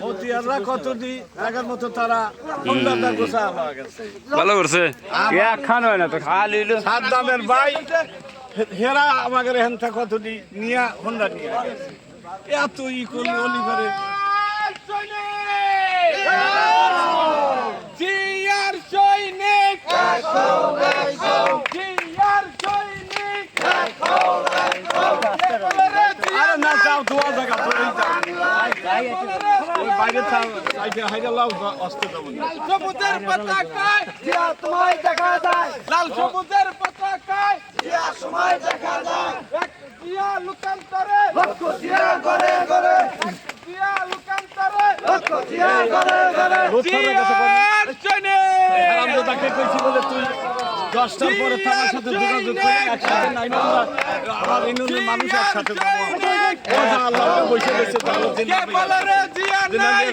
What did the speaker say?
মতিয়াররা কত দি টাকার মতো তারা অন্যটা গোছা হয়ে গেছে। ভালো করছে একখান হয় না তো খালি সাদ্দামের ভাই হেরা আমাদের হেনটা কত দি নিয়া হোন্ডা নিয়ে গেছে। এত ই করলি অলিভারে জিয়ার সৈনিক জিয়ার সৈনিক আরে না যাও দোয়া জায়গা পড়েই যাও ওই বাইরে থাও সাইডে হাইরা লাও অস্তে দেব না সমুদ্রের পতাকায় জিয়া তোমায় দেখা যায় লাল সমুদ্রের পতাকায় জিয়া সময় দেখা যায় এক জিয়া লুকান্তরে লক্ষ জিয়া করে করে জিয়া লুকান্তরে লক্ষ জিয়া করে করে জিয়ার জন্য আমরা তাকে কইছি বলে তুই 10টার পরে তোমার সাথে যোগাযোগ করে একসাথে নাই না আবার ইন্ডিয়ান মানুষ একসাথে যাবো ও যা আল্লাহ বসে গেছে তাহলে দিন কে বলে রে জিয়া নাই